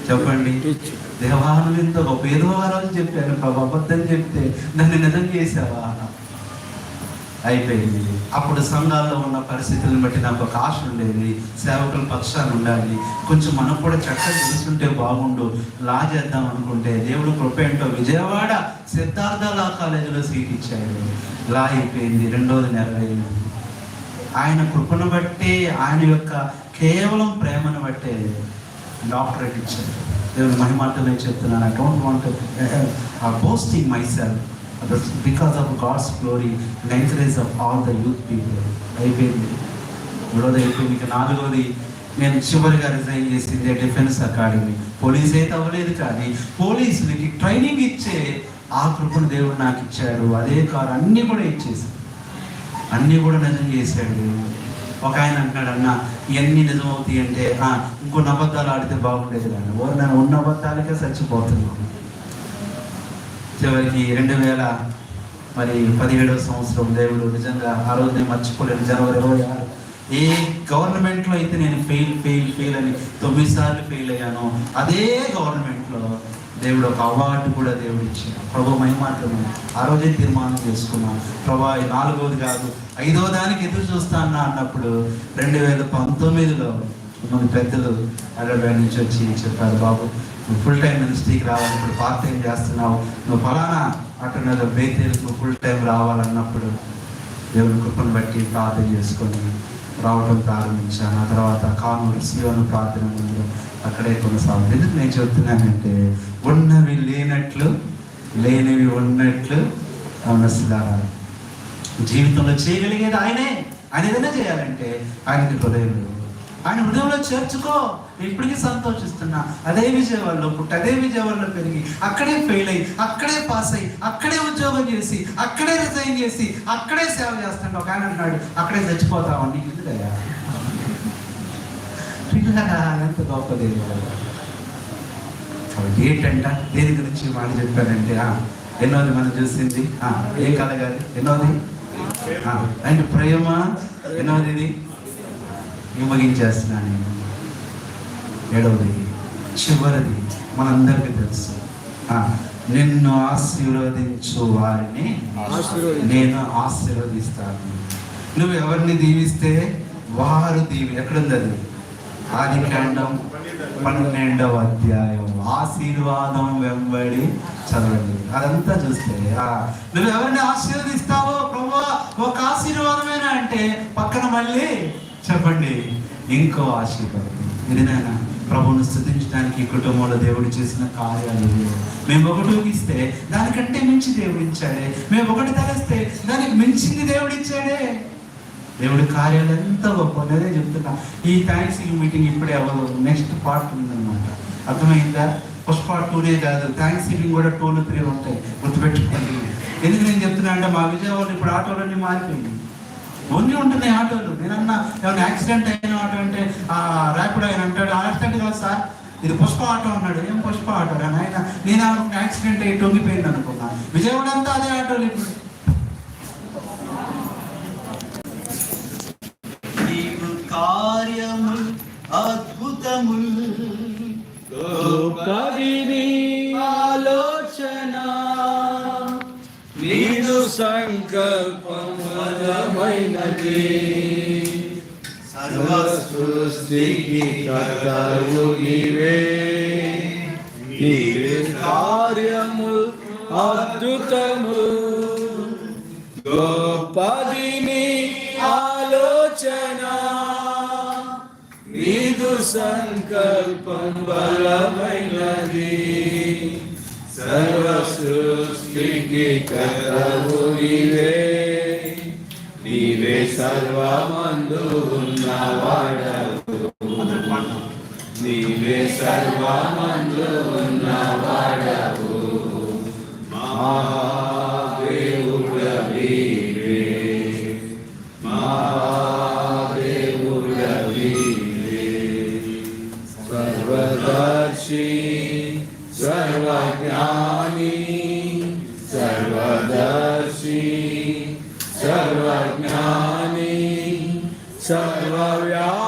చెప్పండి. దేవా నువ్వు ఇంత గొప్ప ఏదో ఆ రోజు చెప్పాను ప్రభు, అబద్ధం చెప్తే దాన్ని నిజం చేసావా అయిపోయింది. అప్పుడు సంఘాల్లో ఉన్న పరిస్థితులను బట్టి నాకు ఒక ఆశ ఉండేది, సేవకుల పక్షాలు ఉండాలి, కొంచెం మనకు కూడా చక్కగా తెలుసుంటే బాగుండు, లా చేద్దాం అనుకుంటే దేవుడు కృప ఏంటో విజయవాడ సిద్ధార్థ లా కాలేజీలో సీట్ ఇచ్చాడు. లా అయిపోయింది, రెండోది నెరవేరింది. ఆయన కృపను బట్టి, ఆయన యొక్క కేవలం ప్రేమను బట్టే డాక్టరేట్ ఇచ్చారు. దేవుని మహిమాటమే చెప్తున్నాను. I don't want boasting myself, because of God's glory and encourage of all the youth people. అయిపోయింది, మూడోది అయిపోయింది. ఇక నాలుగోది నేను చివరిగా రిజైన్ చేసింది డిఫెన్స్ అకాడమీ. పోలీస్ అయితే అవ్వలేదు, కానీ పోలీసులకి ట్రైనింగ్ ఇచ్చే ఆ కృపను దేవుడు నాకు ఇచ్చాడు. అదే కారు అన్నీ కూడా ఇచ్చేసి అన్నీ కూడా నిజం చేశాడు. ఒక ఆయన అంటున్నాడు, అన్న ఇవన్నీ నిజం అవుతాయి అంటే ఇంకొన్ని అబద్ధాలు ఆడితే బాగుండేది కానీ నేను ఉన్న అబద్ధాలకే చచ్చిపోతున్నాను. చివరికి 2017వ సంవత్సరం దేవుడు నిజంగా ఆ రోజు నేను మర్చిపోలేను. జనవరి 26 ఏ గవర్నమెంట్లో అయితే నేను ఫెయిల్ అని 9 సార్లు ఫెయిల్ అయ్యాను, అదే గవర్నమెంట్లో దేవుడు ఒక అవార్డు కూడా దేవుడు ఇచ్చాడు. ప్రభు మహిమాటలు ఆ రోజే తీర్మానం చేసుకున్నాను, ప్రభా 4వది కాదు 5వ దానికి ఎదురు చూస్తా అన్నప్పుడు 2019లో మన పెద్దలు హైదరాబాద్ నుంచి వచ్చి చెప్పారు, బాబు నువ్వు ఫుల్ టైం మినిస్ట్రీకి రావాలి, ఇప్పుడు పార్ట్ టైం చేస్తున్నావు, నువ్వు ఫలానా అటు బేతేలకు నువ్వు ఫుల్ టైం రావాలన్నప్పుడు దేవుని కృపను బట్టి ప్రార్థన చేసుకొని రావడం ప్రారంభించాను. ఆ తర్వాత కానూరు సియోను ప్రార్థన ముందు అక్కడే కొనసాగుతుంది. ఎందుకు నేను చెప్తున్నానంటే, ఉన్నవి లేనట్లు లేనివి ఉన్నట్లు అవనస్తులారా జీవితంలో చేయగలిగేది ఆయనే. ఆయన ఏదైనా చేయాలంటే ఆయనకి హృదయం, ఆయన హృదయంలో చేర్చుకో. ఇప్పటికీ సంతోషిస్తున్నా, అదే విజయవాడలో పుట్టి అదే విజయవాడలో పెరిగి అక్కడే ఫెయిల్ అయ్యి అక్కడే పాస్ అయ్యి అక్కడే ఉద్యోగం చేసి అక్కడే రిజైన్ చేసి అక్కడే సేవ చేస్తాను. ఒక ఆయన అన్నాడు, అక్కడే చచ్చిపోతామని. ఎందుకయ్యా ఎంత గొప్పది. ఏంటంట దేని గురించి మాట చెప్పానంటే, ఎన్నోది మనం చూసింది ఏం కలగాలి, ఎన్నోది అంటే ప్రేమ, ఎన్నోది ఇది ముగించేస్తున్నాను నేను. 7వది చివరిది మనందరికీ తెలుసు, నిన్ను ఆశీర్వదించు వారిని నేను ఆశీర్వదిస్తాను. నువ్వు ఎవరిని దీవిస్తే వారు ఎక్కడుంది అది? ఆదికాండం 12వ అధ్యాయం ఆశీర్వాదం వెంబడి చదవండి. అదంతా చూస్తే నువ్వు ఎవరిని ఆశీర్వదిస్తావో ప్రభువా ఒక ఆశీర్వాదమేనా అంటే పక్కన మళ్ళీ చెప్పండి ఇంకో ఆశీర్వాదం. ఇది నాయన ప్రభువును స్తుతించడానికి కుటుంబంలో దేవుడు చేసిన కార్యాలు. మేము ఒకటి ఊగిస్తే దానికంటే మించి దేవుడు ఇచ్చాడే, మేము ఒకటి తలస్తే దానికి మించింది దేవుడు ఇచ్చాడే. దేవుడి కార్యాలు ఎంత గొప్ప అనేదే చెప్తున్నా. ఈ థ్యాంక్స్ గివింగ్ మీటింగ్ ఇప్పుడే అవ్వదు, నెక్స్ట్ పార్ట్ ఉందన్నమాట. అర్థమైందా? ఫస్ట్ పార్ట్ 2 కాదు, థ్యాంక్స్ గివింగ్ కూడా 2, 3 ఉంటాయి, గుర్తుపెట్టుకోండి. ఎందుకు నేను చెప్తున్నా అంటే, మా విజయవాడలో ఇప్పుడు ఆటోలన్నీ మారిపోయింది, ఓన్లీ ఉంటున్నాయి ఆటోలు. నేనన్నా ఏమైనా యాక్సిడెంట్ అయిన ఆటో అంటే ర్యాపిడ్ ఆయన అంటాడు, యాక్సిడెంట్ కాదు సార్ ఇది పుష్ప ఆటో అన్నాడు. ఏం పుష్ప ఆటో అని ఆయన, నేను యాక్సిడెంట్ అయ్యి టొంగిపోయింది అనుకున్నా. విజయవాడ అంతా అదే ఆటోలు ఇప్పుడు. కార్యముల్ అద్భుతముల్ ఆలోచన నీదు సంకల్పం బలమైనది, సర్వ సృష్టికి కర్తవు నీవే. నీవే కార్యముల్ అద్భుతముల్ గొప్పది నీ ఆలోచన, నీదు సంకల్పం బలమైనది, సర్వ సృష్టికి కర్తవు నీవే. నీవే సర్వమందు ఉన్నవాడవు, నీవే సర్వమందు ఉన్నవాడవు, మహాదేవుడవి సర్వదర్శి సర్వజ్ఞాని, సర్వదర్శి సర్వజ్ఞాని, సర్వవ్యాపి